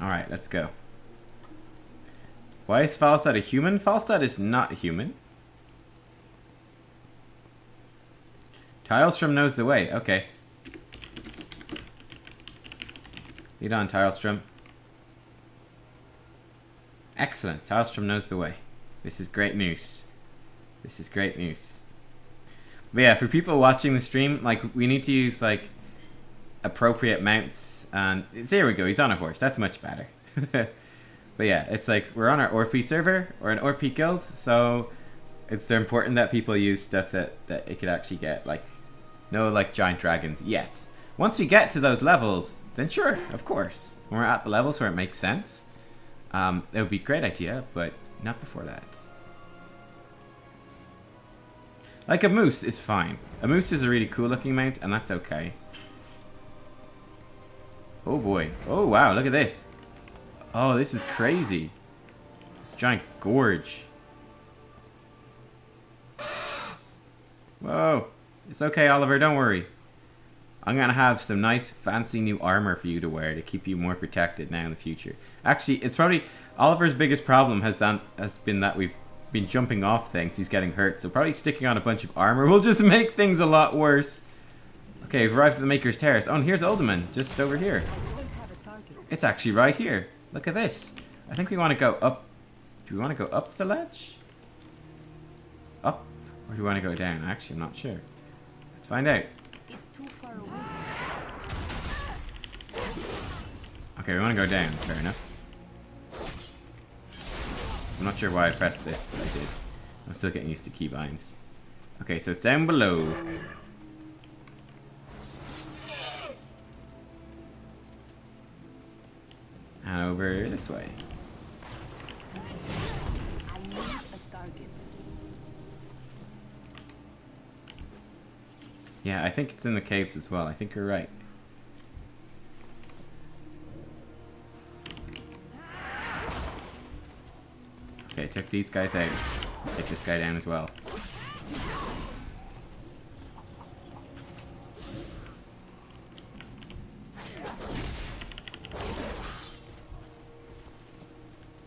Alright, let's go. Why is Falstad a human? Falstad is not a human. Tilestrom knows the way. Okay. Lead on, Tilestrom. Excellent. Tilestrom knows the way. This is great news. This is great news. But yeah, for people watching the stream, like, we need to use, like, appropriate mounts. And there we go. He's on a horse. That's much better. But yeah, it's like, we're on our RP server, or an RP guild, so it's important that people use stuff that it could actually get, like, no, like, giant dragons yet. Once we get to those levels, then sure, of course. When we're at the levels where it makes sense, it would be a great idea, but not before that. Like, a moose is fine. A moose is a really cool looking mount, and that's okay. Oh boy. Oh wow, look at this. Oh, this is crazy. This giant gorge. Whoa. It's okay, Oliver, don't worry. I'm gonna have some nice fancy new armor for you to wear to keep you more protected now in the future. Actually, it's probably Oliver's biggest problem has been that we've been jumping off things. He's getting hurt, so probably sticking on a bunch of armor will just make things a lot worse. Okay, we've arrived at the Maker's Terrace. Oh, and here's Uldaman, just over here. It's actually right here. Look at this. I think we want to go up. Do we want to go up the ledge? Up? Or do we want to go down? Actually, I'm not sure. Let's find out. It's too far away. Okay, we want to go down. Fair enough. I'm not sure why I pressed this, but I did. I'm still getting used to keybinds. Okay, so it's down below. And over this way. I need a target. Yeah, I think it's in the caves as well. I think you're right. Okay, took these guys out. Take this guy down as well.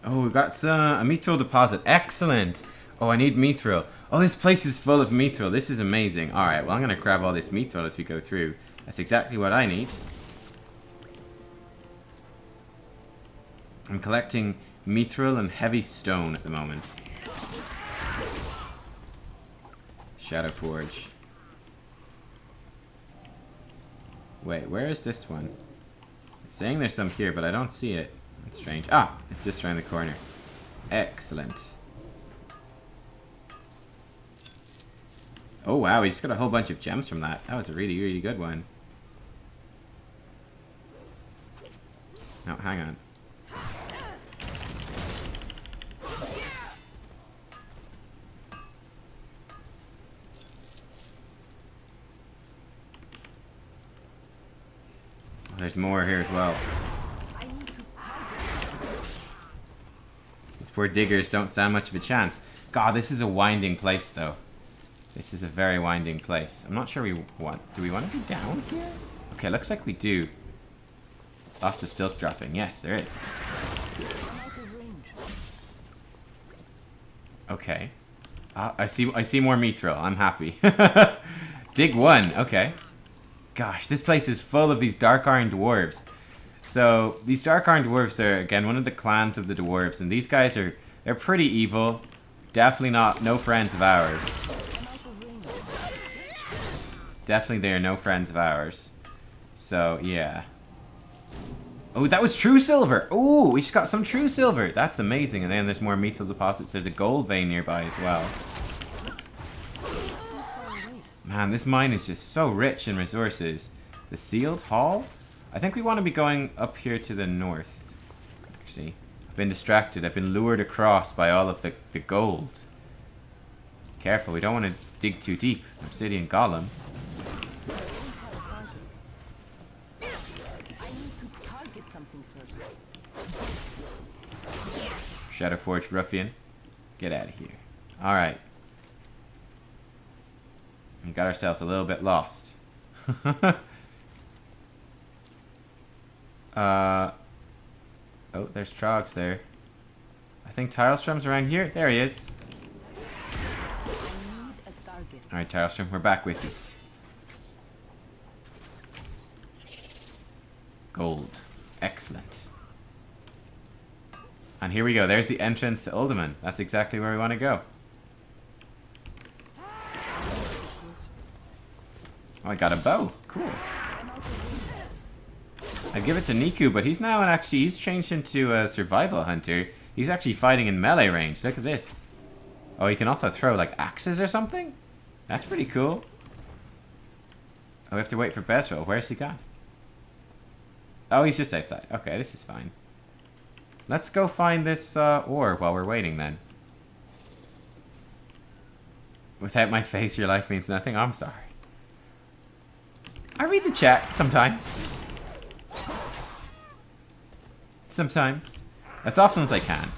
Oh, we got a mithril deposit. Excellent. Oh, I need mithril. Oh, this place is full of mithril. This is amazing. Alright, well, I'm going to grab all this mithril as we go through. That's exactly what I need. I'm collecting mithril and heavy stone at the moment. Shadow Forge. Wait, where is this one? It's saying there's some here, but I don't see it. That's strange. Ah, it's just around the corner. Excellent. Oh wow, we just got a whole bunch of gems from that. That was a really, really good one. No, hang on. Oh, there's more here as well. These poor diggers don't stand much of a chance. God, this is a winding place though. This is a very winding place. I'm not sure we want... Do we want to be down here? Okay, looks like we do. Lots of silk dropping. Yes, there is. Okay. I see more mithril. I'm happy. Dig one. Okay. Gosh, this place is full of these dark iron dwarves. So, these dark iron dwarves are, again, one of the clans of the dwarves. And these guys are... They're pretty evil. Definitely no friends of ours. Definitely they are no friends of ours. So, yeah. Oh, that was true silver. Oh, we just got some true silver. That's amazing. And then there's more mithril deposits. There's a gold vein nearby as well. Man, this mine is just so rich in resources. The sealed hall? I think we want to be going up here to the north. Actually, I've been distracted. I've been lured across by all of the gold. Careful, we don't want to dig too deep. Obsidian golem. Shadowforged ruffian. Get out of here. Alright. We got ourselves a little bit lost. Oh, there's Trogs there. I think Tilestrom's around here. There he is. I need a target. Alright, Tilestrom, we're back with you. Gold. Excellent. And here we go. There's the entrance to Uldaman. That's exactly where we want to go. Oh, I got a bow. Cool. I'd give it to Niku, but he's now he's changed into a survival hunter. He's actually fighting in melee range. Look at this. Oh, he can also throw like axes or something? That's pretty cool. Oh, we have to wait for Bezrel. Where's he gone? Oh, he's just outside. Okay, this is fine. Let's go find this ore while we're waiting then. Without my face, your life means nothing. I'm sorry. I read the chat sometimes. Sometimes. As often as I can.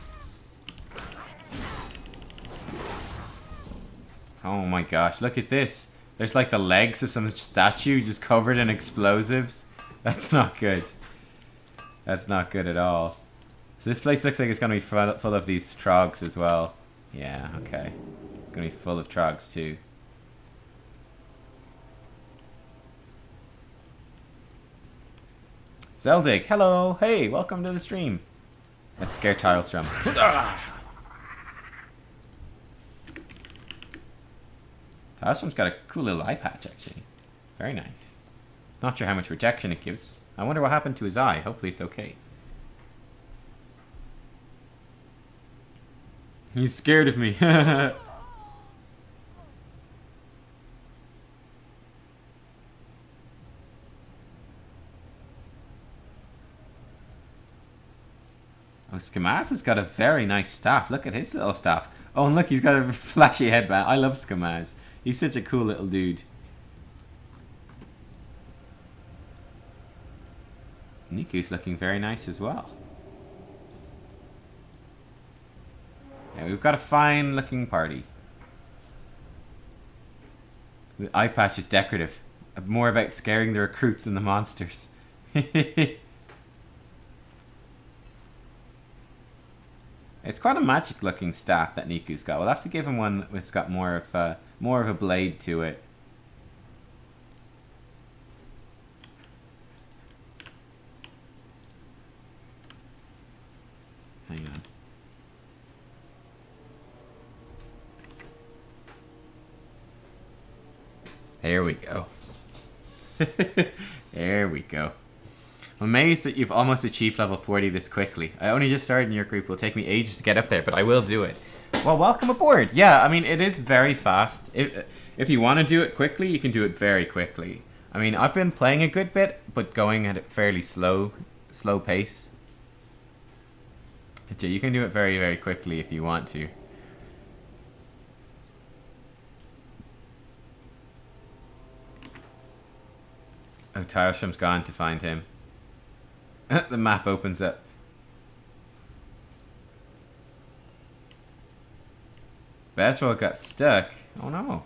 Oh my gosh, look at this. There's like the legs of some statue just covered in explosives. That's not good. That's not good at all. So this place looks like it's going to be full of these trogs as well. Yeah, okay. It's going to be full of trogs too. Zeldig, hello! Hey, welcome to the stream. Let's scare Tilestrom. Tilestrom's got a cool little eye patch, actually. Very nice. Not sure how much protection it gives. I wonder what happened to his eye. Hopefully it's okay. He's scared of me. Oh, Skamaz has got a very nice staff. Look at his little staff. Oh, and look, he's got a flashy headband. I love Skamaz. He's such a cool little dude. Niku's looking very nice as well. Yeah, we've got a fine looking party. The eye patch is decorative. More about scaring the recruits than the monsters. It's quite a magic looking staff that Niku's got. We'll have to give him one that's got more of a blade to it. Hang on. There we go. There we go. I'm amazed that you've almost achieved level 40 this quickly. I only just started in your group. It will take me ages to get up there, but I will do it. Well, welcome aboard. Yeah, I mean, it is very fast. If you want to do it quickly, you can do it very quickly. I mean, I've been playing a good bit, but going at a fairly slow pace. But yeah, you can do it very, very quickly if you want to. Oh, Tilestrom's gone to find him. The map opens up. Bezrel got stuck. Oh no.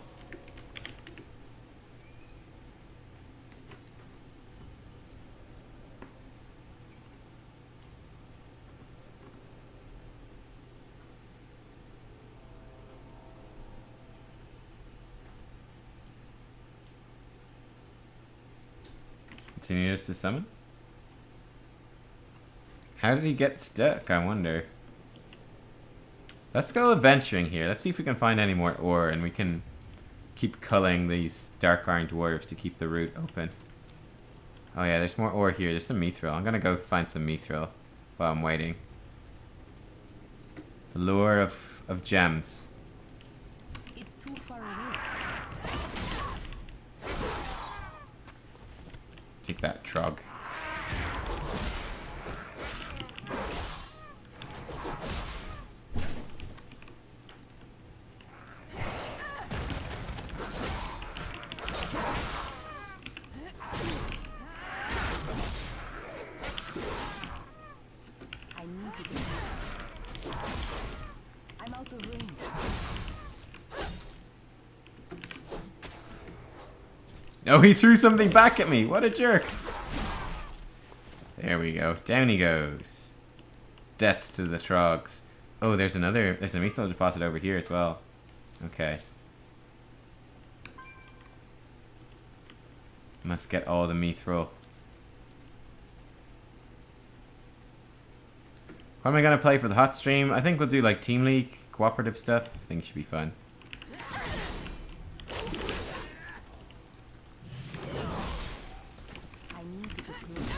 Does he need us to summon? How did he get stuck, I wonder? Let's go adventuring here. Let's see if we can find any more ore and we can keep culling these dark iron dwarves to keep the route open. Oh yeah, there's more ore here. There's some mithril. I'm gonna go find some mithril while I'm waiting. The lure of gems. It's too far away. Take that, Trog. I need to get I'm out of range. Oh, he threw something back at me. What a jerk. There we go. Down he goes. Death to the Trogs. Oh, there's a mithril deposit over here as well. Okay. Must get all the mithril. What am I gonna play for the hot stream? I think we'll do like Team League, cooperative stuff. I think it should be fun. I need to get close.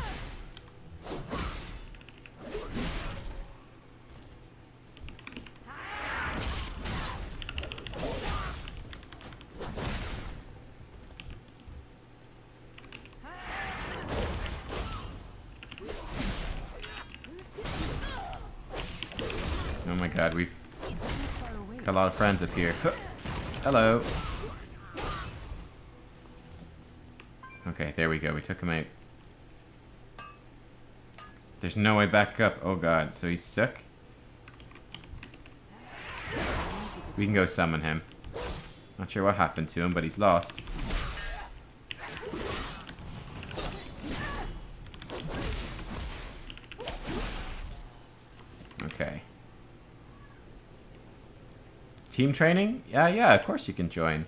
Oh my god, we've It's too far away. got a lot of friends up here. Hello. Okay, there we go. We took him out. There's no way back up. Oh god, so he's stuck? We can go summon him. Not sure what happened to him, but he's lost. Okay. Team training? Yeah, of course you can join.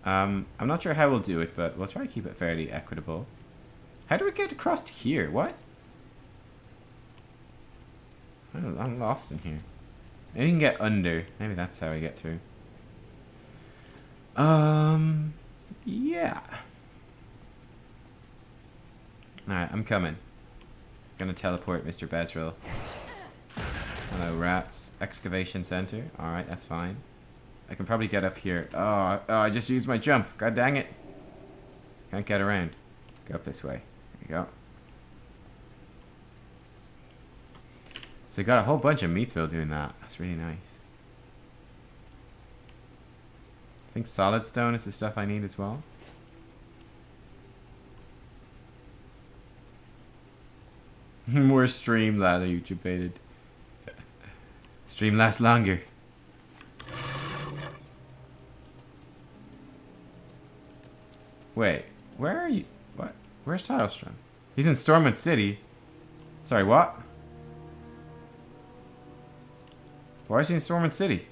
I'm not sure how we'll do it, but we'll try to keep it fairly equitable. How do we get across to here? What? I'm lost in here. Maybe we can get under. Maybe that's how we get through. Yeah. Alright, I'm coming. Gonna teleport Mr. Bezril. Hello, rats. Excavation center. Alright, that's fine. I can probably get up here. Oh, I just used my jump. God dang it. Can't get around. Go up this way. There you go. So we got a whole bunch of mithril doing that. That's really nice. I think solid stone is the stuff I need as well. More stream, lad. YouTube baited. Stream lasts longer. Wait, where are you? What? Where's Titlestrom? He's in Stormwind City. Sorry, what? Why is he in Stormwind City?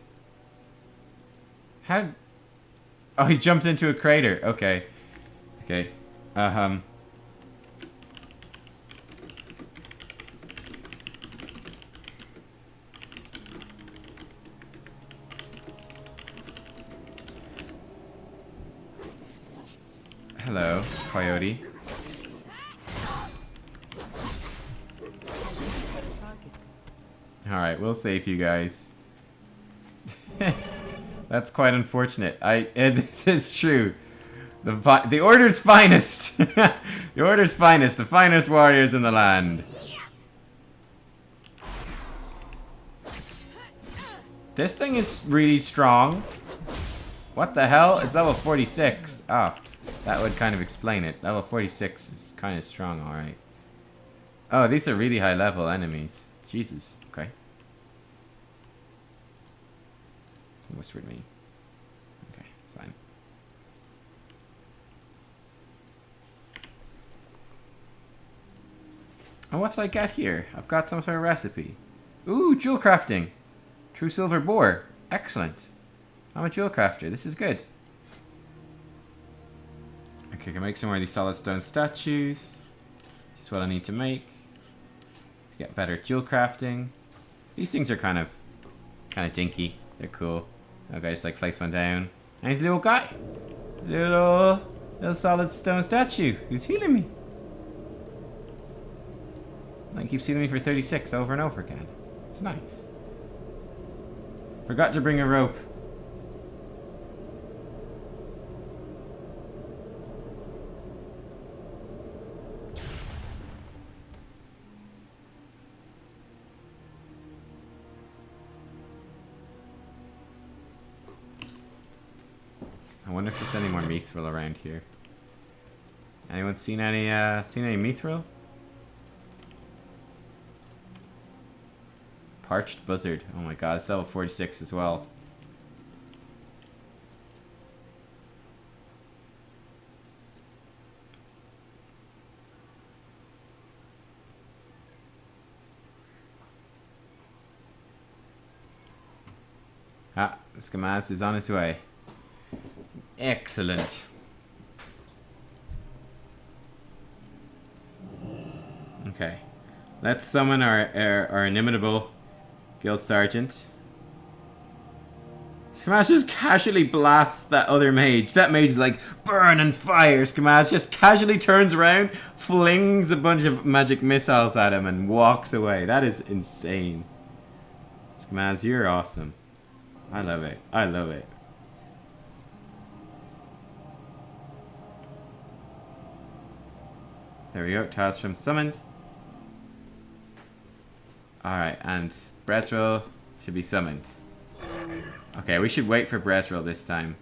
How did... Oh, he jumped into a crater. Okay. Okay. Hello, Coyote. Alright, we'll save you guys. That's quite unfortunate. This is true. The Order's finest. The Order's finest. The finest warriors in the land. This thing is really strong. What the hell? It's level 46. Oh, that would kind of explain it. Level 46 is kind of strong, alright. Oh, these are really high level enemies. Jesus. Okay. Whispered me. Okay, fine. And what's I got here? I've got some sort of recipe. Ooh, jewel crafting. True silver boar. Excellent. I'm a jewel crafter. This is good. Okay, I can make some more of these solid stone statues. This is what I need to make. Get better at jewel crafting. These things are kind of dinky. They're cool. Okay, just like place one down. And he's a little guy. Little solid stone statue who's healing me. And he keeps healing me for 36 over and over again. It's nice. Forgot to bring a rope. I wonder if there's any more mithril around here. Anyone seen any mithril? Parched buzzard. Oh my god, it's level 46 as well. Skamaz is on his way. Excellent. Okay. Let's summon our inimitable Guild Sergeant. Skamaz just casually blasts that other mage. That mage is like, burn and fire. Skamaz just casually turns around, flings a bunch of magic missiles at him, and walks away. That is insane. Skamaz, you're awesome. I love it. I love it. There we go. Talstrom summoned. Alright, and Brezril should be summoned. Okay, we should wait for Brezril this time.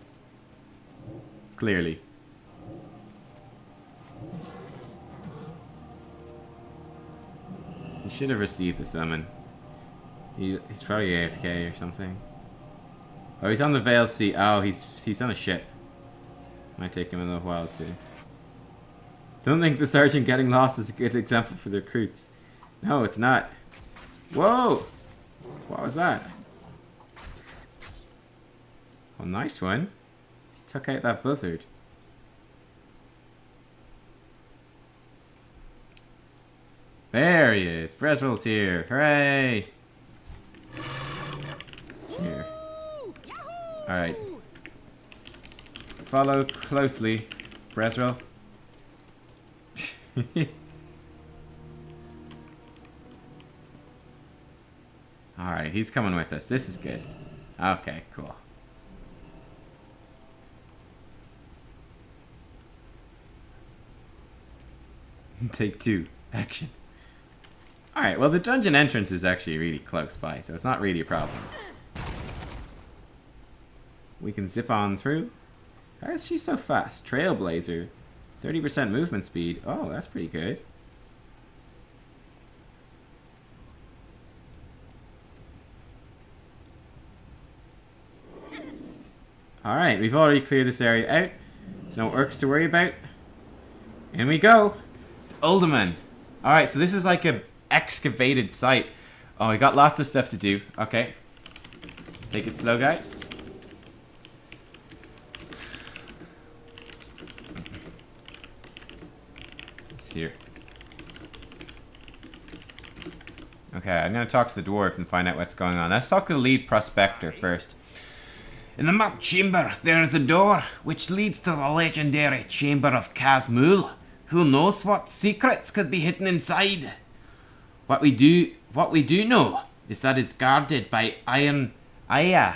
Clearly. He should have received the summon. He's probably AFK or something. Oh, he's on the Veil Sea. Oh, he's on a ship. Might take him a little while too. Don't think the sergeant getting lost is a good example for the recruits. No, it's not. Whoa! What was that? Oh, nice one. He took out that buzzard. There he is. Brezril's here. Hooray! Here. Alright. Follow closely, Brezril. Alright, he's coming with us. This is good. Okay, cool. Take 2. Action. Alright, well the dungeon entrance is actually really close by, so it's not really a problem. We can zip on through. How is she so fast? Trailblazer. 30% movement speed. Oh, that's pretty good. Alright, we've already cleared this area out. There's no orcs to worry about. In we go. Uldaman. Alright, so this is like a excavated site. Oh, we got lots of stuff to do. Okay. Take it slow, guys. It's here. Okay, I'm gonna talk to the dwarves and find out what's going on. Let's talk to the lead prospector first. In the map chamber, there is a door which leads to the legendary chamber of Kazmul. Who knows what secrets could be hidden inside? What we do know is that it's guarded by Iron Aya,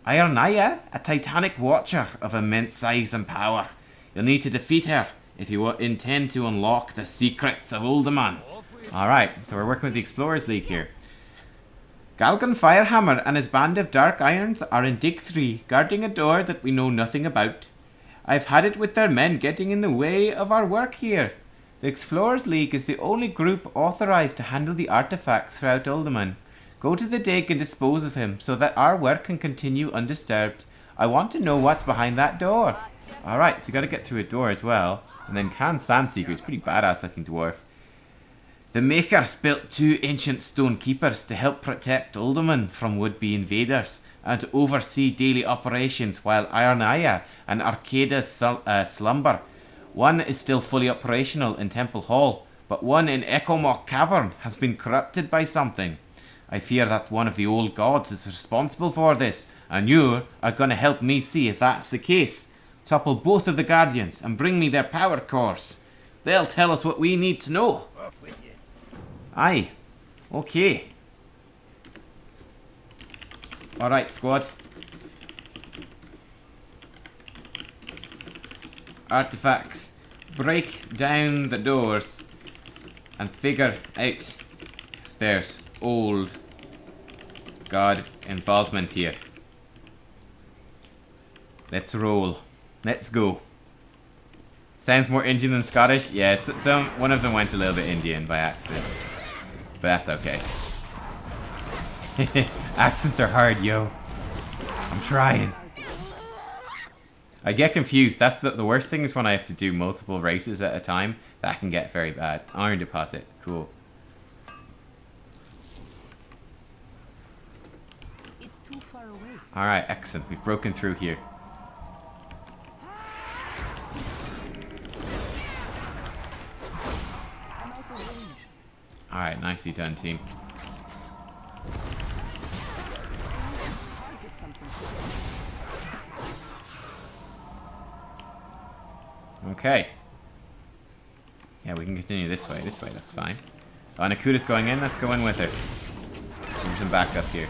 a titanic watcher of immense size and power. You'll need to defeat her if you intend to unlock the secrets of Uldaman. Alright, so we're working with the Explorers League here. Galgan Firehammer and his band of Dark Irons are in Dig 3, guarding a door that we know nothing about. I've had it with their men getting in the way of our work here. The Explorers League is the only group authorized to handle the artifacts throughout Uldaman. Go to the dig and dispose of him so that our work can continue undisturbed. I want to know what's behind that door. Alright, so you gotta get through a door as well. And then Khan Sandseeker is pretty badass looking dwarf. The Makers built 2 ancient stone keepers to help protect Uldaman from would-be invaders and to oversee daily operations while Ironaya and Arcada's slumber. One is still fully operational in Temple Hall, but one in Ecomok Cavern has been corrupted by something. I fear that one of the old gods is responsible for this, and you are going to help me see if that's the case. Topple both of the Guardians and bring me their power cores. They'll tell us what we need to know. Aye. Okay. Alright, squad. Artifacts. Break down the doors and figure out if there's old god involvement here. Let's roll. Let's go. Sounds more Indian than Scottish? Yeah, one of them went a little bit Indian by accident. But that's okay. Accents are hard, yo. I'm trying. I get confused. That's the worst thing is when I have to do multiple races at a time. That can get very bad. Iron deposit. Cool. It's too far. far away. Alright, excellent. We've broken through here. I'm out of range. Alright, nicely done, team. Target something. Okay. Yeah, we can continue this way. This way, that's fine. Oh, Nakuta's going in. Let's go in with her. Give some backup here.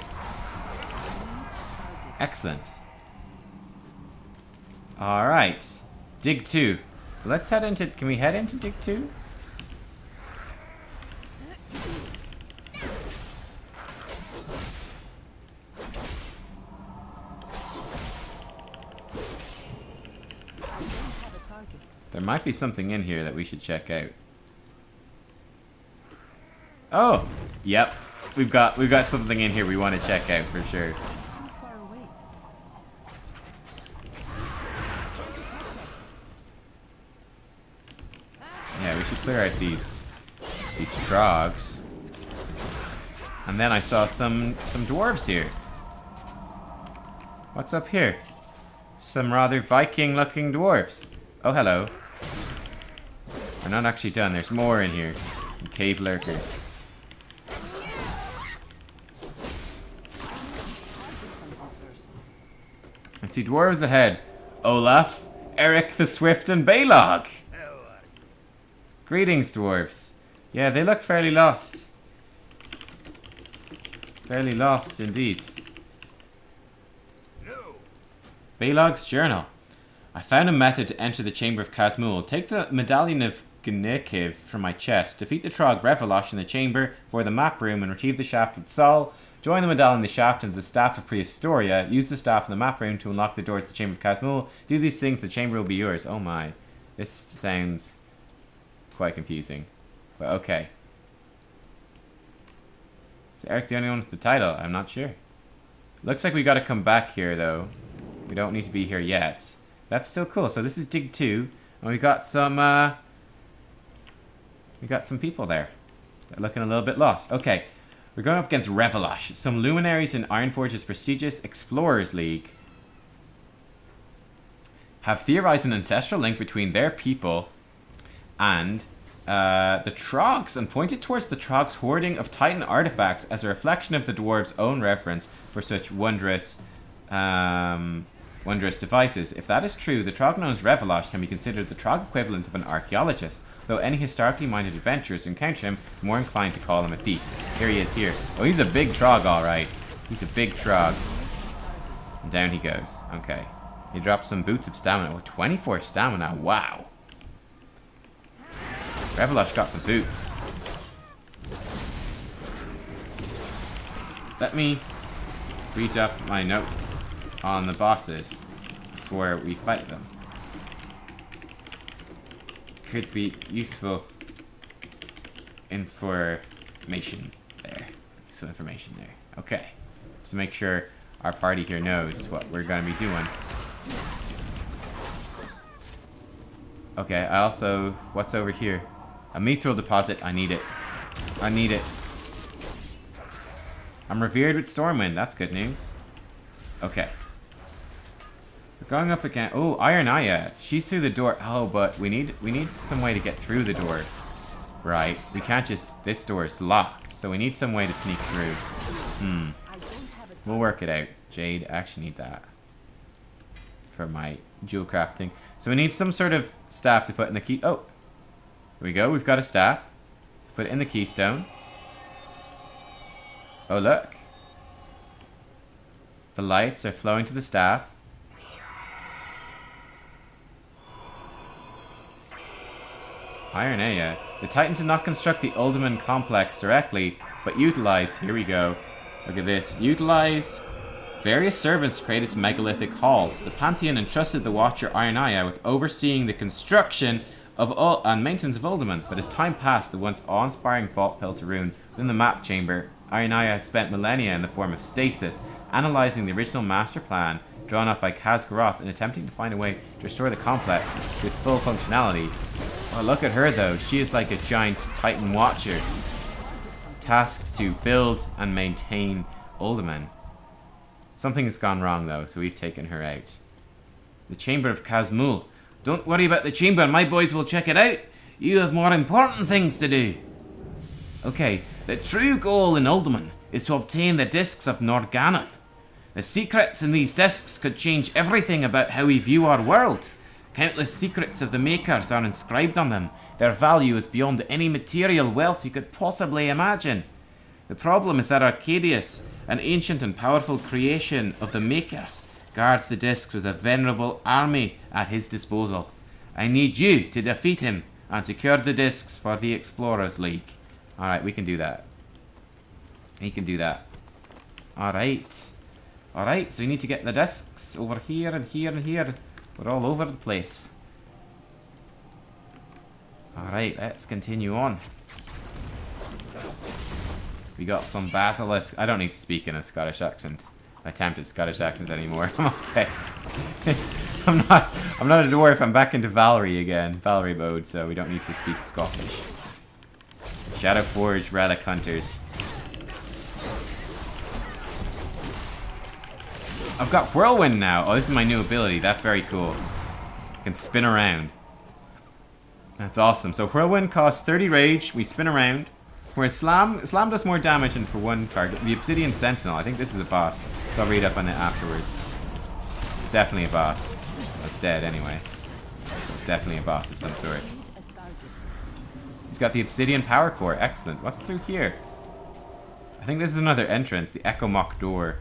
Excellent. Alright. Dig 2. Let's head into... Can we head into Dig 2? There might be something in here that we should check out. Oh! Yep. We've got something in here we want to check out for sure. Too far away. Yeah, we should clear out these frogs. And then I saw some dwarves here. What's up here? Some rather Viking-looking dwarves. Oh, hello. We're not actually done. There's more in here. Cave lurkers. I see dwarves ahead. Olaf, Eric the Swift, and Balog. Greetings, dwarves. Yeah, they look fairly lost. Fairly lost indeed. Balog's journal. I found a method to enter the chamber of Kazmul. Take the medallion of Gnekiv from my chest. Defeat the Trog Revalosh in the chamber for the map room and retrieve the shaft with Sol. Join the medallion, the shaft, and the staff of Prehistoria. Use the staff in the map room to unlock the door to the chamber of Kazmul. Do these things, the chamber will be yours. Oh my. This sounds quite confusing. But okay. Is Eric the only one with the title? I'm not sure. Looks like we gotta come back here though. We don't need to be here yet. That's still cool. So this is Dig 2. And we got some people there. They're looking a little bit lost. Okay. We're going up against Revalosh, some luminaries in Ironforge's prestigious Explorers League have theorized an ancestral link between their people and the Trogs, and pointed towards the Trogs' hoarding of Titan artifacts as a reflection of the dwarves' own reverence for such wondrous devices. If that is true, the Trog known as Revalosh can be considered the Trog equivalent of an archaeologist, though any historically minded adventurers who encounter him are more inclined to call him a thief. Here he is here. Oh, he's a big Trog, alright. He's a big Trog. And down he goes. Okay. He drops some boots of stamina. Oh, 24 stamina. Wow. Revalosh got some boots. Let me read up my notes on the bosses before we fight them. Could be useful information there. Useful information there. Okay. So make sure our party here knows what we're going to be doing. Okay, I also... What's over here? A mithril deposit. I need it. I need it. I'm revered with Stormwind. That's good news. Okay. We're going up again. Oh, Iron Aya. She's through the door. Oh, but we need some way to get through the door. Right. We can't just... This door is locked. So we need some way to sneak through. We'll work it out. Jade, I actually need that for my jewel crafting. So we need some sort of staff to put in the key. Oh. Here we go. We've got a staff. Put it in the keystone. Oh, look. The lights are flowing to the staff. Iron Aya. The Titans did not construct the Uldaman complex directly, but utilized, here we go, look at this, utilized various servants to create its megalithic halls. The Pantheon entrusted the Watcher Iron Aya with overseeing the construction and maintenance of Uldaman, but as time passed, the once awe-inspiring vault fell to ruin. Within the map chamber, Iron Aya has spent millennia in the form of stasis, analyzing the original master plan drawn up by Khaz'goroth and attempting to find a way to restore the complex to its full functionality. Oh, look at her though. She is like a giant Titan Watcher, tasked to build and maintain Uldaman. Something has gone wrong, though, so we've taken her out. The Chamber of Kazmul. Don't worry about the chamber. My boys will check it out. You have more important things to do. Okay, the true goal in Uldaman is to obtain the discs of Norganon. The secrets in these discs could change everything about how we view our world. Countless secrets of the Makers are inscribed on them. Their value is beyond any material wealth you could possibly imagine. The problem is that Arcadius, an ancient and powerful creation of the Makers, guards the discs with a venerable army at his disposal. I need you to defeat him and secure the discs for the Explorers League. Alright, we can do that. We can do that. Alright. Alright, so we need to get the discs over here and here and here. We're all over the place. Alright, let's continue on. We got some basilisk. I don't need to speak in a Scottish accent. Attempted Scottish accent anymore. I'm okay. I'm not a dwarf. I'm back into Vaalri again. Vaalri mode, so we don't need to speak Scottish. Shadowforged Relic Hunters. I've got Whirlwind now. Oh, this is my new ability. That's very cool. I can spin around. That's awesome. So Whirlwind costs 30 rage. We spin around. Whereas Slam does more damage and for one target. The Obsidian Sentinel. I think this is a boss. So I'll read up on it afterwards. It's definitely a boss. That's dead anyway. So it's definitely a boss of some sort. He's got the Obsidian Power Core. Excellent. What's through here? I think this is another entrance. The Echo Mock Door.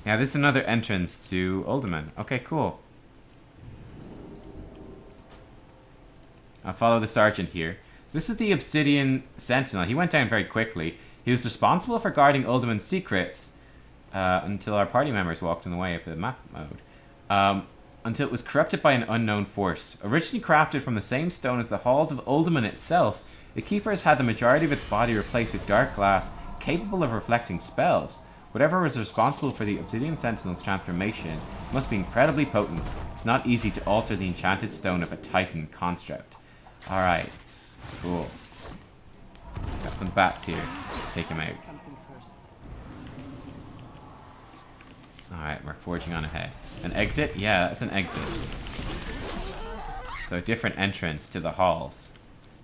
Yeah, this is another entrance to Uldaman. Okay, cool. I'll follow the sergeant here. So this is the Obsidian Sentinel. He went down very quickly. He was responsible for guarding Uldaman's secrets until our party members walked in the way of the map mode. Until it was corrupted by an unknown force. Originally crafted from the same stone as the halls of Uldaman itself, the Keepers had the majority of its body replaced with dark glass capable of reflecting spells. Whatever was responsible for the Obsidian Sentinel's transformation must be incredibly potent. It's not easy to alter the enchanted stone of a Titan construct. Alright. Cool. Got some bats here. Let's take them out. Alright, we're forging on ahead. An exit? Yeah, that's an exit. So a different entrance to the halls.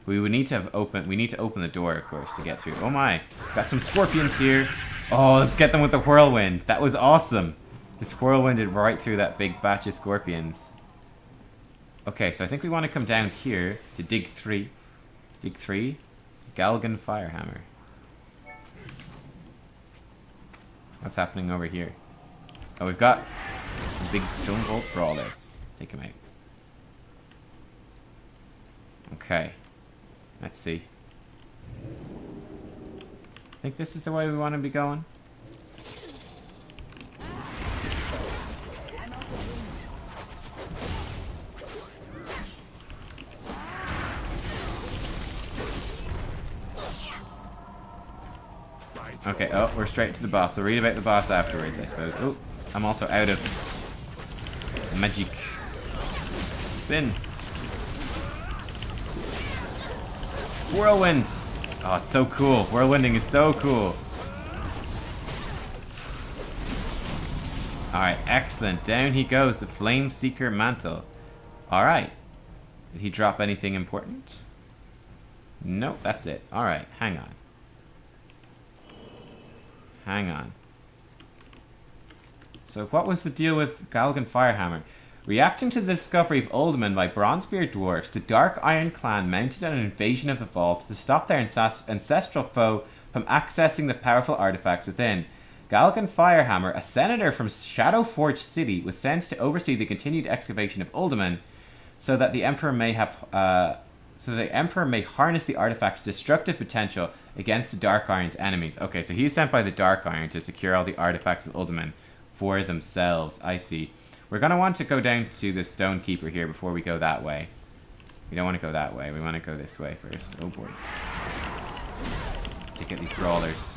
We would need to open the door, of course, to get through. Oh my. Got some scorpions here. Oh, let's get them with the whirlwind. That was awesome. Just whirlwinded right through that big batch of scorpions. Okay, so I think we want to come down here to dig 3. Dig 3. Galgan Firehammer. What's happening over here? Oh, we've got a big stone bolt brawler. Take him out. Okay. Let's see. I think this is the way we want to be going. Okay, oh, we're straight to the boss. We'll read about the boss afterwards, I suppose. Oh, I'm also out of magic. Spin. Whirlwind! Oh, it's so cool. Whirlwinding is so cool. Alright, excellent. Down he goes. The Flame Seeker Mantle. Alright. Did he drop anything important? Nope, that's it. Alright, hang on. Hang on. So what was the deal with Galgan Firehammer? Reacting to the discovery of Uldaman by Bronzebeard dwarfs, the Dark Iron clan mounted an invasion of the vault to stop their ancestral foe from accessing the powerful artifacts within. Galgan Firehammer, a senator from Shadowforged City, was sent to oversee the continued excavation of Uldaman, so that the Emperor may harness the artifact's destructive potential against the Dark Iron's enemies. Okay, so he's sent by the Dark Iron to secure all the artifacts of Uldaman for themselves. I see. We're going to want to go down to the Stonekeeper here before we go that way. We don't want to go that way. We want to go this way first. Oh boy. Let's get these brawlers.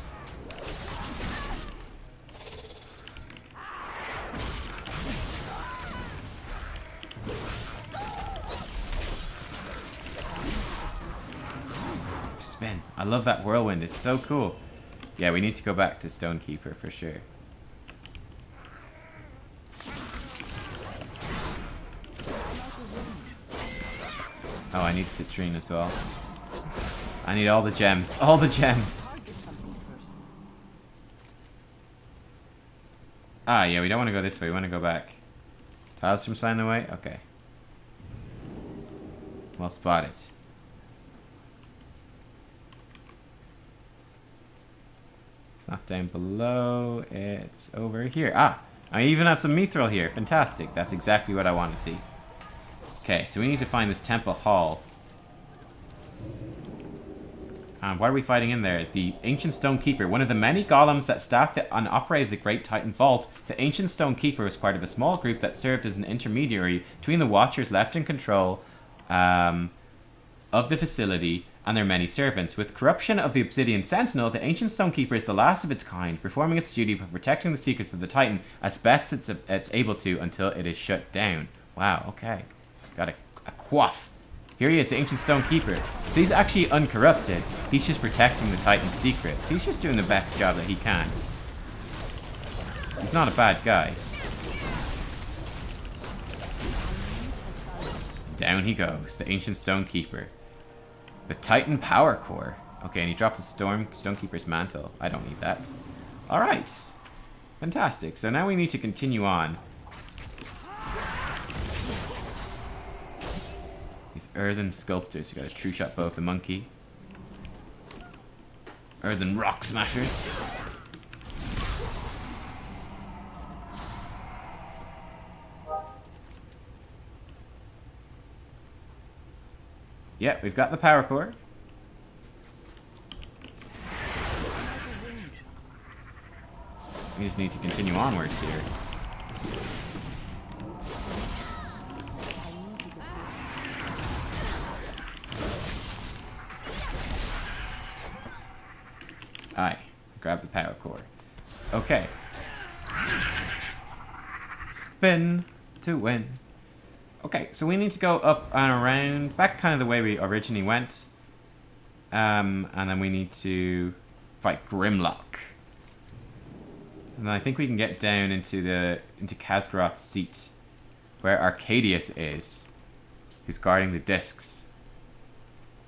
Spin. I love that whirlwind. It's so cool. Yeah, we need to go back to Stonekeeper for sure. I need citrine as well. I need all the gems. All the gems! Target something first. Ah, yeah, we don't want to go this way. We want to go back. Maelstrom's flying the way? Okay. Well spotted. It's not down below. It's over here. Ah! I even have some mithril here. Fantastic. That's exactly what I want to see. Okay, so we need to find this temple hall. What are we fighting in there? The Ancient Stone Keeper, one of the many golems that staffed and operated the Great Titan Vault. The Ancient Stone Keeper was part of a small group that served as an intermediary between the Watchers left in control of the facility and their many servants. With corruption of the Obsidian Sentinel, the Ancient Stone Keeper is the last of its kind, performing its duty by protecting the secrets of the Titan as best it's able to until it is shut down. Wow, okay. Got a quaff. Here he is, the Ancient Stone Keeper. So he's actually uncorrupted. He's just protecting the Titan's secrets. He's just doing the best job that he can. He's not a bad guy. Down he goes, the Ancient Stone Keeper. The Titan Power Core. Okay, and he dropped the Stonekeeper's mantle. I don't need that. Alright. Fantastic. So now we need to continue on. These earthen sculptors. We got a true shot bow of the monkey. Earthen rock smashers. Yeah, we've got the power core. We just need to continue onwards here. Aye, grab the power core. Okay. Spin to win. Okay, so we need to go up and around, back kind of the way we originally went. And then we need to fight Grimlock. And then I think we can get down into Khaz'goroth's seat, where Arcadius is, who's guarding the discs.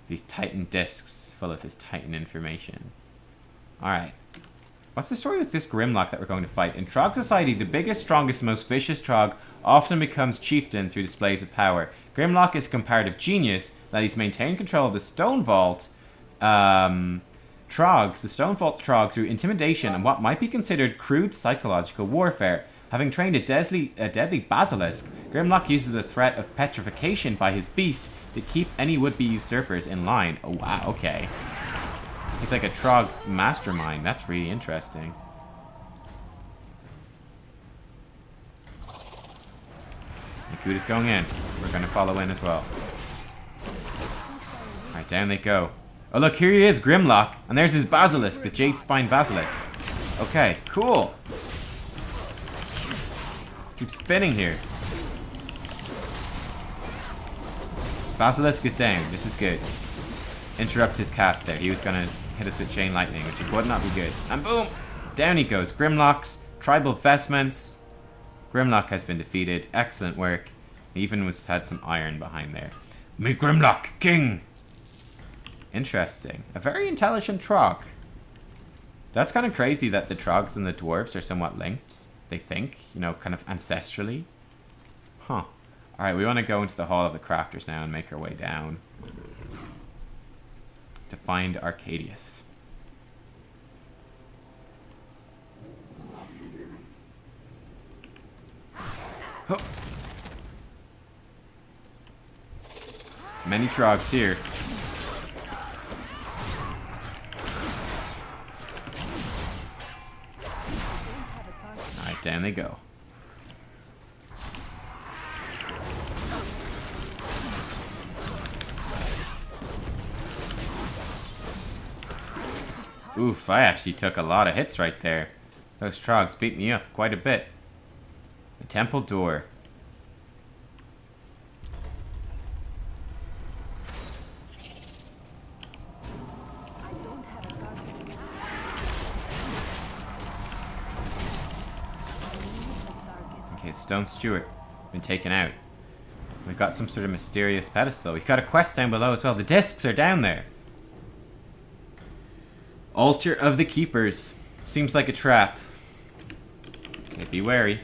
These Titan discs full of this Titan information. Alright. What's the story with this Grimlock that we're going to fight? In Trog society, the biggest, strongest, most vicious Trog often becomes chieftain through displays of power. Grimlock is a comparative genius that he's maintained control of the Stone Vault Trogs, the Stone Vault Trog, through intimidation and what might be considered crude psychological warfare. Having trained a deadly basilisk, Grimlock uses the threat of petrification by his beast to keep any would-be usurpers in line. Oh wow, okay. He's like a Trog mastermind. That's really interesting. Nakuda's going in. We're going to follow in as well. Alright, down they go. Oh look, here he is, Grimlock. And there's his basilisk, the Jade Spine Basilisk. Okay, cool. Let's keep spinning here. Basilisk is down. This is good. Interrupt his cast there. He was going to hit us with Chain Lightning, which would not be good. And boom! Down he goes. Grimlock's tribal vestments. Grimlock has been defeated. Excellent work. He even had some iron behind there. Make Grimlock king! Interesting. A very intelligent Trog. That's kind of crazy that the Trogs and the Dwarves are somewhat linked. They think, you know, kind of ancestrally. Huh. Alright, we want to go into the Hall of the Crafters now and make our way down to find Arcadius. Oh. Many Trogs here. Alright, down they go. Oof, I actually took a lot of hits right there. Those Trogs beat me up quite a bit. The temple door. Okay, Stone Steward been taken out. We've got some sort of mysterious pedestal. We've got a quest down below as well. The discs are down there. Altar of the Keepers. Seems like a trap. Okay, be wary.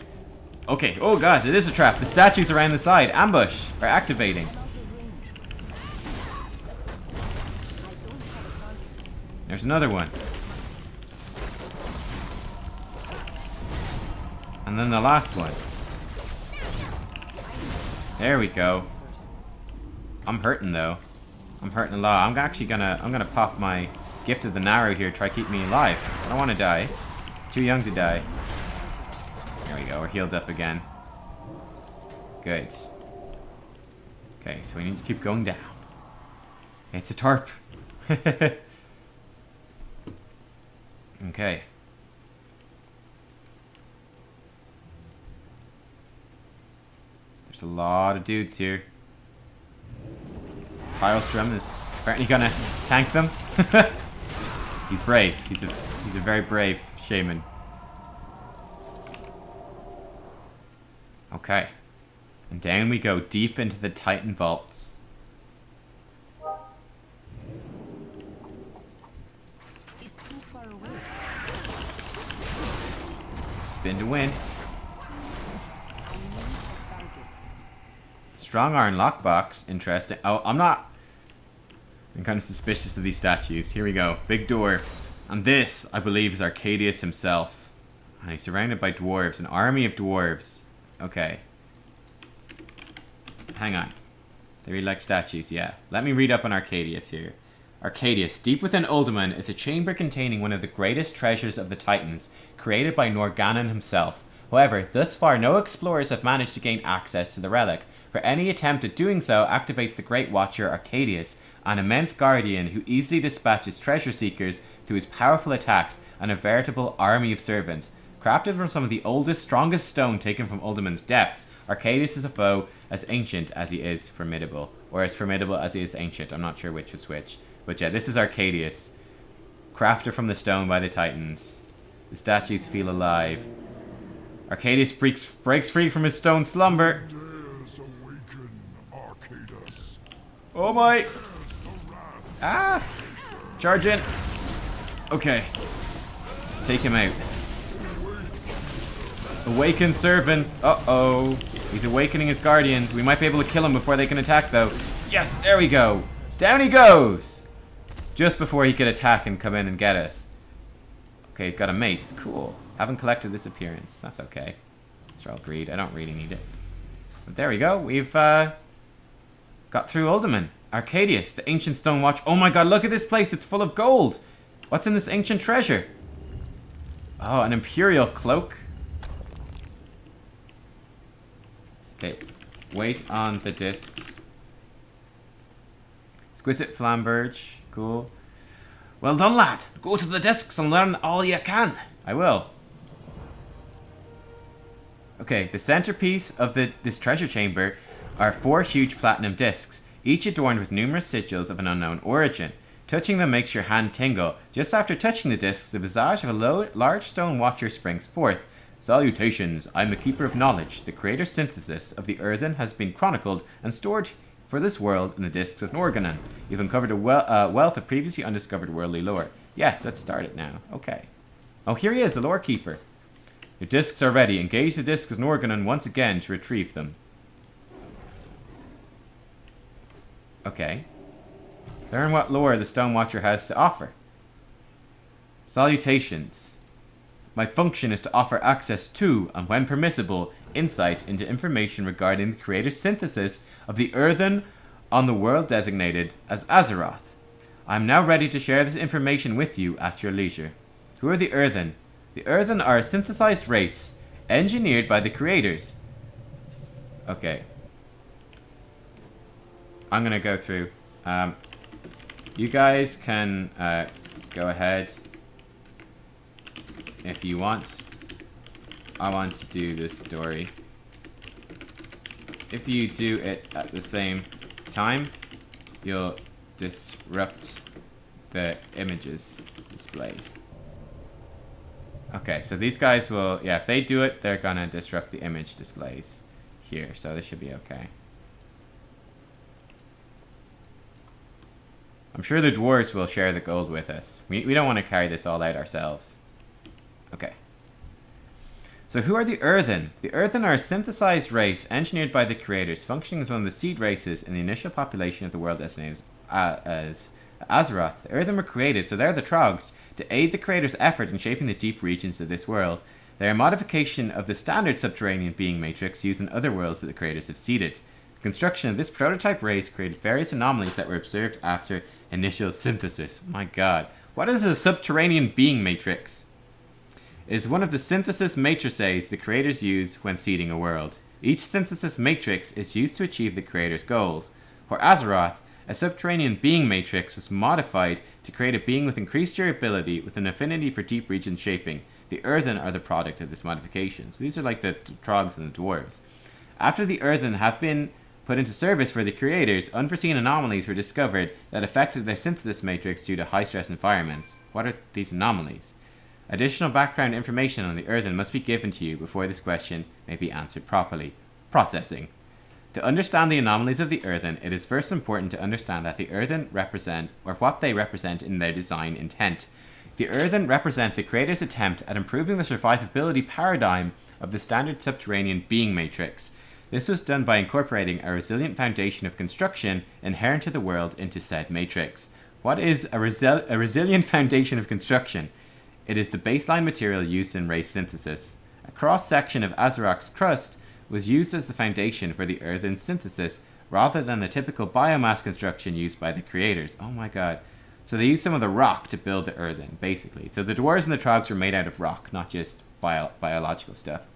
Okay, oh god, it is a trap. The statues around the side, ambush, are activating. There's another one. And then the last one. There we go. I'm hurting though. I'm hurting a lot. I'm gonna pop my Gift of the Narrow here, try to keep me alive. I don't want to die. Too young to die. There we go, we're healed up again. Good. Okay, so we need to keep going down. It's a tarp. Okay. There's a lot of dudes here. Tylestrom is apparently gonna tank them. He's brave. He's a very brave shaman. Okay. And down we go, deep into the Titan vaults. It's too far away. Spin to win. Strong iron lockbox. Interesting. Oh, I'm kind of suspicious of these statues. Here we go. Big door. And this, I believe, is Arcadius himself. And he's surrounded by dwarves. An army of dwarves. Okay. Hang on. They really like statues, yeah. Let me read up on Arcadius here. Arcadius, deep within Uldaman, is a chamber containing one of the greatest treasures of the Titans, created by Norgannon himself. However, thus far no explorers have managed to gain access to the relic, for any attempt at doing so activates the Great Watcher Arcadius, an immense guardian who easily dispatches treasure seekers through his powerful attacks and a veritable army of servants. Crafted from some of the oldest, strongest stone taken from Uldaman's depths, Arcadius is a foe as ancient as he is formidable. Or as formidable as he is ancient. I'm not sure which was which. But yeah, this is Arcadius. Crafter from the stone by the Titans. The statues feel alive. Arcadius breaks free from his stone slumber. Oh my! Ah! Charge in! Okay. Let's take him out. Awaken servants. Uh-oh. He's awakening his guardians. We might be able to kill him before they can attack, though. Yes, there we go. Down he goes! Just before he could attack and come in and get us. Okay, he's got a mace. Cool. Haven't collected this appearance. That's okay. These are all greed. I don't really need it. But there we go. We've got through Uldaman. Arcadius, the ancient stone watch. Oh my god, look at this place. It's full of gold. What's in this ancient treasure? Oh, an imperial cloak. Okay, wait on the discs. Exquisite flamberge, cool. Well done, lad. Go to the discs and learn all you can. I will. Okay, the centerpiece of this treasure chamber are 4 huge platinum discs, each adorned with numerous sigils of an unknown origin. Touching them makes your hand tingle. Just after touching the discs, the visage of a large stone watcher springs forth. Salutations, I'm a keeper of knowledge. The creator synthesis of the earthen has been chronicled and stored for this world in the discs of Norgannon. You've uncovered a wealth of previously undiscovered worldly lore. Yes, let's start it now. Okay. Oh, here he is, the lore keeper. Your discs are ready. Engage the discs of Norgannon once again to retrieve them. Okay. Learn what lore the Stone Watcher has to offer. Salutations. My function is to offer access to, and when permissible, insight into information regarding the creator's synthesis of the earthen on the world designated as Azeroth. I am now ready to share this information with you at your leisure. Who are the earthen? The earthen are a synthesized race, engineered by the creators. Okay. I'm gonna go through. You guys can go ahead if you want. I want to do this story. If you do it at the same time, you'll disrupt the images displayed. Okay, so these guys will, yeah, if they do it, they're gonna disrupt the image displays here, so this should be okay. I'm sure the dwarves will share the gold with us. We don't want to carry this all out ourselves. Okay. So who are the Earthen? The Earthen are a synthesized race engineered by the creators, functioning as one of the seed races in the initial population of the world designated as Azeroth. The Earthen were created, so they're the Trogs, to aid the creators' effort in shaping the deep regions of this world. They are a modification of the standard subterranean being matrix used in other worlds that the creators have seeded. The construction of this prototype race created various anomalies that were observed after initial synthesis. My god. What is a subterranean being matrix? It is one of the synthesis matrices the creators use when seeding a world. Each synthesis matrix is used to achieve the creator's goals. For Azeroth, a subterranean being matrix was modified to create a being with increased durability with an affinity for deep region shaping. The Earthen are the product of this modification. So these are like the Trogs and the Dwarves. After the Earthen have been put into service for the creators, unforeseen anomalies were discovered that affected their synthesis matrix due to high-stress environments. What are these anomalies? Additional background information on the Earthen must be given to you before this question may be answered properly. Processing. To understand the anomalies of the Earthen, it is first important to understand that the Earthen represent, or what they represent in their design intent. The Earthen represent the creator's attempt at improving the survivability paradigm of the standard subterranean being matrix. This was done by incorporating a resilient foundation of construction inherent to the world into said matrix. What is a resilient foundation of construction? It is the baseline material used in race synthesis. A cross-section of Azeroth's crust was used as the foundation for the Earthen synthesis, rather than the typical biomass construction used by the creators. Oh my god. So they used some of the rock to build the Earthen, basically. So the dwarves and the trogs were made out of rock, not just biological stuff.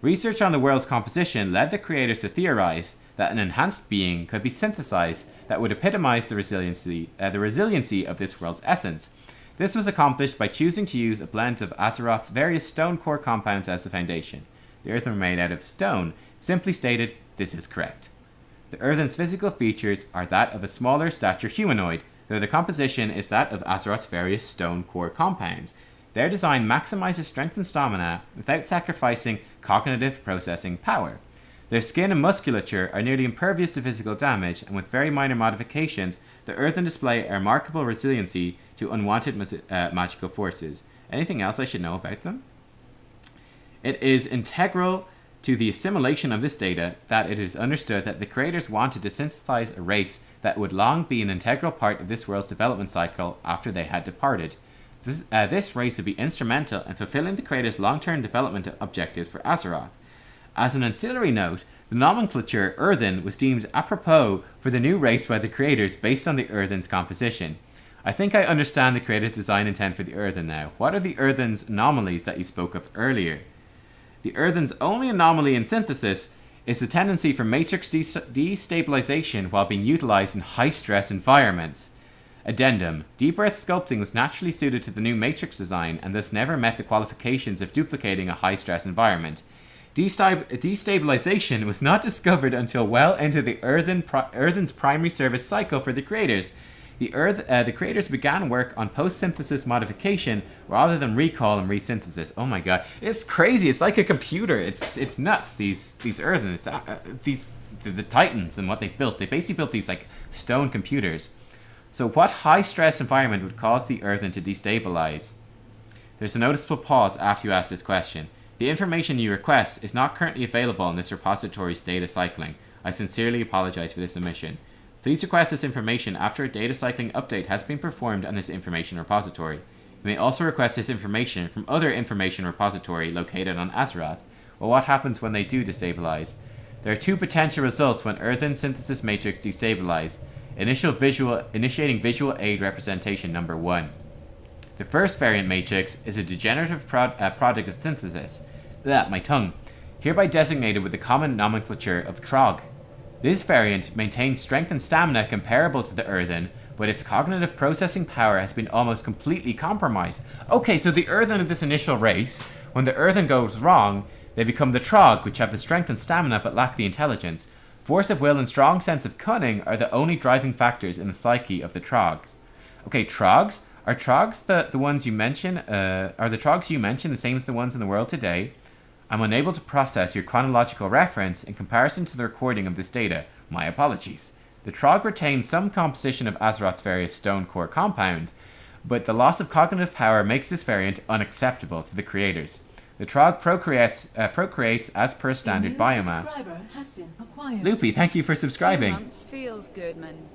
Research on the world's composition led the creators to theorize that an enhanced being could be synthesized that would epitomize the resiliency of this world's essence. This was accomplished by choosing to use a blend of Azeroth's various stone core compounds as the foundation. The Earthen were made out of stone. Simply stated, this is correct. The Earthen's physical features are that of a smaller stature humanoid, though the composition is that of Azeroth's various stone core compounds. Their design maximizes strength and stamina without sacrificing cognitive processing power. Their skin and musculature are nearly impervious to physical damage, and with very minor modifications, the Earthen display a remarkable resiliency to unwanted magical forces. Anything else I should know about them? It is integral to the assimilation of this data that it is understood that the creators wanted to synthesize a race that would long be an integral part of this world's development cycle after they had departed. This race would be instrumental in fulfilling the creators' long-term development objectives for Azeroth. As an ancillary note, the nomenclature Earthen was deemed apropos for the new race by the creators based on the Earthen's composition. I think I understand the creators' design intent for the Earthen now. What are the Earthen's anomalies that you spoke of earlier? The Earthen's only anomaly in synthesis is the tendency for matrix destabilization while being utilized in high-stress environments. Addendum. Deep Earth sculpting was naturally suited to the new matrix design and thus never met the qualifications of duplicating a high-stress environment. Destabilization was not discovered until well into the Earthen's primary service cycle for the creators. The creators began work on post-synthesis modification rather than recall and resynthesis. Oh my god, it's crazy! It's like a computer. It's nuts. These Earthen, the Titans and what they built. They basically built these like stone computers. So what high-stress environment would cause the Earthen to destabilize? There's a noticeable pause after you ask this question. The information you request is not currently available in this repository's data cycling. I sincerely apologize for this omission. Please request this information after a data cycling update has been performed on this information repository. You may also request this information from other information repository located on Azeroth. Well, what happens when they do destabilize? There are two potential results when Earthen synthesis matrix destabilize. Initiating visual aid representation number 1. The first variant matrix is a degenerative product of synthesis. My tongue. Hereby designated with the common nomenclature of Trog. This variant maintains strength and stamina comparable to the Earthen, but its cognitive processing power has been almost completely compromised. Okay, so the Earthen of this initial race, when the Earthen goes wrong, they become the Trog, which have the strength and stamina but lack the intelligence. Force of will and strong sense of cunning are the only driving factors in the psyche of the Trogs. Okay, Trogs? Are Trogs the ones you mention? Are the Trogs you mention the same as the ones in the world today? I'm unable to process your chronological reference in comparison to the recording of this data. My apologies. The Trog retains some composition of Azeroth's various stone core compounds, but the loss of cognitive power makes this variant unacceptable to the creators. The Trog procreates as per standard biomass. Loopy, thank you for subscribing. 2 months feels good, man.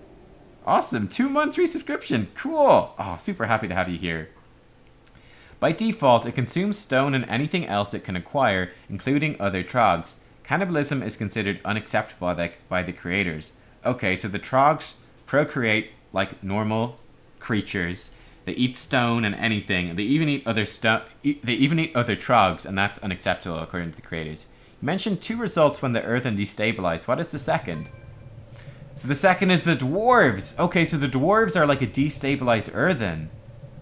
Awesome, 2 months resubscription. Cool. Oh, super happy to have you here. By default, it consumes stone and anything else it can acquire, including other Trogs. Cannibalism is considered unacceptable by the creators. Okay, so the Trogs procreate like normal creatures. They eat stone and anything. They even eat other They even eat other Trogs, and that's unacceptable according to the creators. You mentioned 2 results when the Earthen destabilized. What is the second? So the second is the Dwarves. Okay, so the Dwarves are like a destabilized Earthen.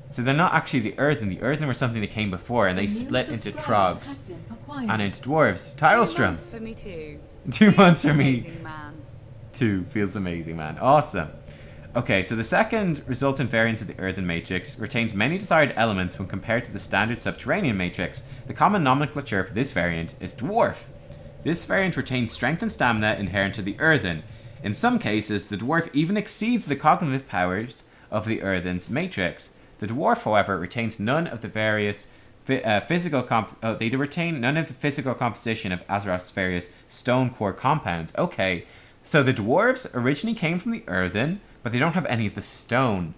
So they're not actually the Earthen. The Earthen were something that came before, and they split into Trogs and into Dwarves. Tyrelstrom. 2 months for me too. 2 months for me. Amazing, man. 2 feels amazing, man. Awesome. Okay, so the second resultant variant of the Earthen Matrix retains many desired elements when compared to the standard Subterranean Matrix. The common nomenclature for this variant is Dwarf. This variant retains strength and stamina inherent to the Earthen. In some cases, the Dwarf even exceeds the cognitive powers of the Earthen's Matrix. The Dwarf, however, retains none of the various physical composition of Azeroth's various stone core compounds. Okay, so the Dwarves originally came from the Earthen, but they don't have any of the stone.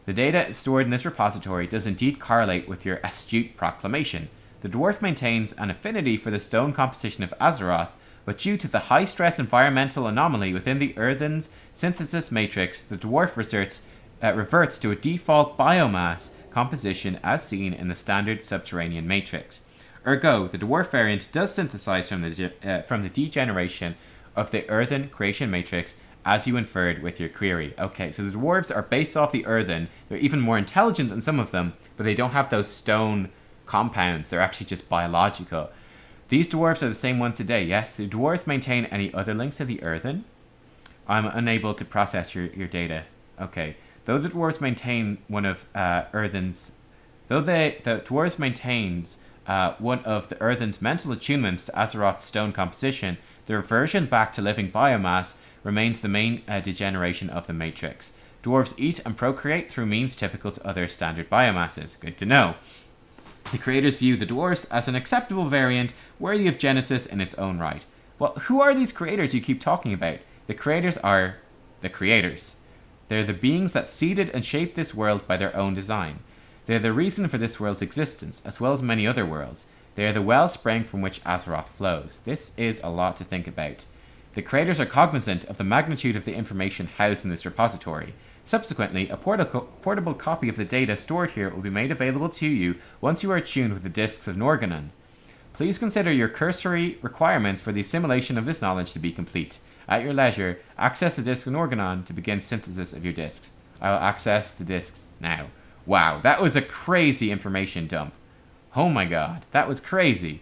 The data stored in this repository does indeed correlate with your astute proclamation. The Dwarf maintains an affinity for the stone composition of Azeroth, but due to the high-stress environmental anomaly within the Earthen's synthesis matrix, the Dwarf reverts to a default biomass composition as seen in the standard Subterranean matrix. Ergo, the Dwarf variant does synthesize from the degeneration of the Earthen creation matrix, as you inferred with your query. Okay, so the Dwarves are based off the Earthen. They're even more intelligent than some of them, but they don't have those stone compounds. They're actually just biological. These Dwarves are the same one today, yes? Do Dwarves maintain any other links to the Earthen? I'm unable to process your data. Okay. Though the Dwarves maintain one of Earthen's... Though the Dwarves maintains one of the Earthen's mental attunements to Azeroth's stone composition, the reversion back to living biomass remains the main degeneration of the Matrix. Dwarves eat and procreate through means typical to other standard biomasses. Good to know. The creators view the Dwarves as an acceptable variant, worthy of Genesis in its own right. Well, who are these creators you keep talking about? The creators are the creators. They're the beings that seeded and shaped this world by their own design. They're the reason for this world's existence, as well as many other worlds. They are the wellspring from which Azeroth flows. This is a lot to think about. The creators are cognizant of the magnitude of the information housed in this repository. Subsequently, a portable copy of the data stored here will be made available to you once you are attuned with the discs of Norgannon. Please consider your cursory requirements for the assimilation of this knowledge to be complete. At your leisure, access the disc of Norgannon to begin synthesis of your discs. I will access the discs now. Wow, that was a crazy information dump. Oh my god, that was crazy.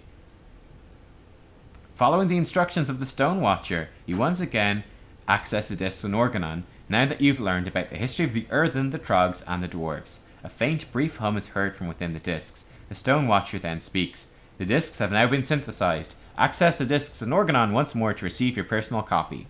Following the instructions of the Stone Watcher, you once again access the discs of Norgannon, now that you've learned about the history of the Earthen, the Trogs, and the Dwarves. A faint, brief hum is heard from within the discs. The Stone Watcher then speaks. The discs have now been synthesized. Access the discs of Norgannon once more to receive your personal copy.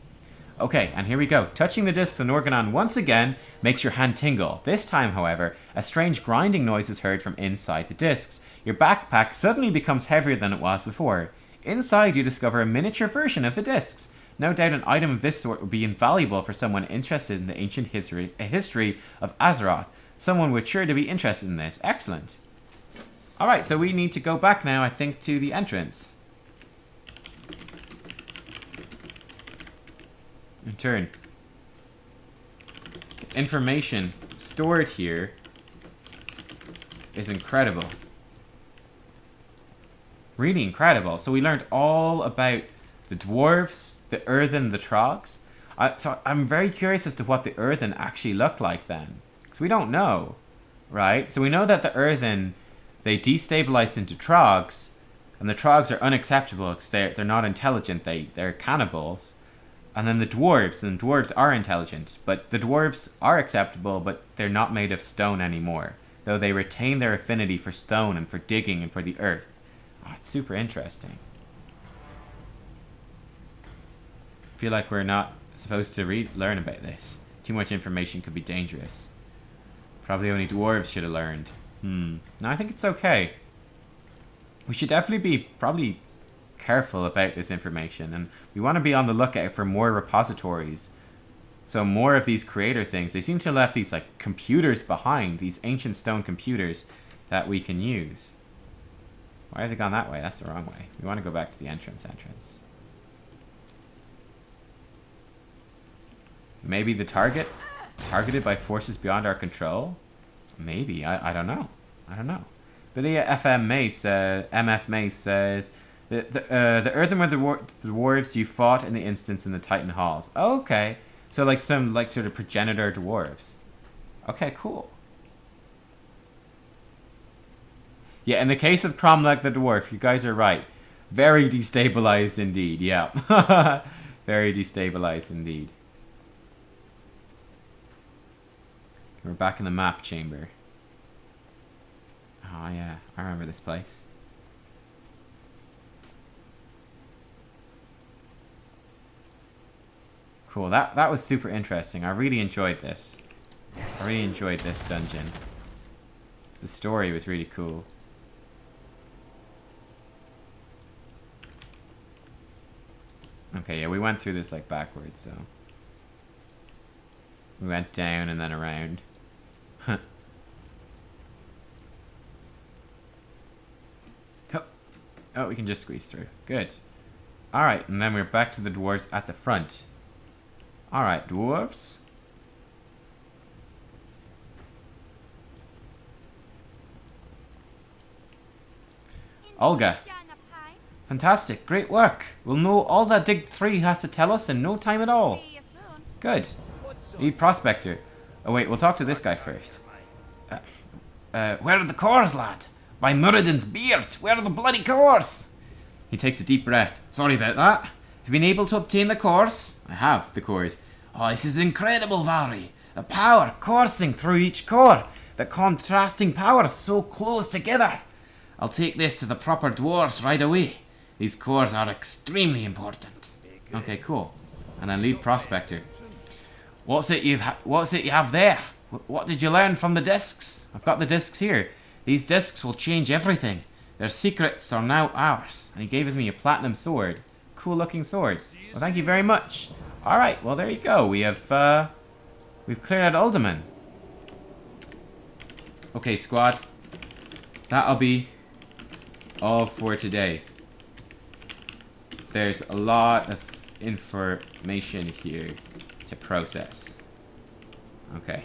Okay, and here we go. Touching the discs of Norgannon once again makes your hand tingle. This time, however, a strange grinding noise is heard from inside the discs. Your backpack suddenly becomes heavier than it was before. Inside, you discover a miniature version of the discs. No doubt an item of this sort would be invaluable for someone interested in the ancient history of Azeroth. Someone would sure to be interested in this. Excellent. Alright, so we need to go back now, I think, to the entrance. In turn. The information stored here is incredible. Really incredible. So we learned all about the Dwarves, the Earthen, the Trogs. So I'm very curious as to what the Earthen actually looked like then. Because we don't know, right? So we know that the Earthen, they destabilized into Trogs, and the Trogs are unacceptable because they're not intelligent. They're cannibals. And then the Dwarves are intelligent, but the Dwarves are acceptable, but they're not made of stone anymore, though they retain their affinity for stone and for digging and for the earth. Oh, it's super interesting. I feel like we're not supposed to learn about this? Too much information could be dangerous. Probably only dwarves should have learned. No, I think it's okay. We should definitely be probably careful about this information, and we want to be on the lookout for more repositories. So more of these creator things. They seem to have left these like computers behind, these ancient stone computers that we can use. Why have they gone that way? That's the wrong way. We want to go back to the entrance. Maybe the target? Targeted by forces beyond our control? Maybe. I don't know. I don't know. But the MF Mace says, the earthenware dwarves you fought in the instance in the Titan Halls. Oh, okay. So like some like sort of progenitor dwarves. Okay, cool. Yeah, in the case of Cromlech the dwarf, you guys are right. Very destabilized indeed, yeah. Very destabilized indeed. We're back in the map chamber. Oh yeah, I remember this place. Cool, that was super interesting. I really enjoyed this. I really enjoyed this dungeon. The story was really cool. Okay, yeah, we went through this like backwards, so. We went down and then around. Oh, we can just squeeze through. Good. Alright, and then we're back to the dwarves at the front. Alright, dwarves. Olga. Fantastic, great work. We'll know all that Dig 3 has to tell us in no time at all. Good. Lead prospector. Oh wait, we'll talk to this guy first. Where are the cores, lad? By Muradin's beard, where are the bloody cores? He takes a deep breath. Sorry about that. Have you been able to obtain the cores? I have, the cores. Oh, this is incredible, Vaalri. The power coursing through each core. The contrasting powers so close together. I'll take this to the proper dwarves right away. These cores are extremely important. Okay, cool. And then lead prospector. What's it you have there? What did you learn from the discs? I've got the discs here. These discs will change everything. Their secrets are now ours. And he gave me a platinum sword. Cool looking sword. Well, thank you very much. Alright, well there you go. We have we've cleared out Uldaman. Okay, squad. That'll be all for today. There's a lot of information here to process. Okay.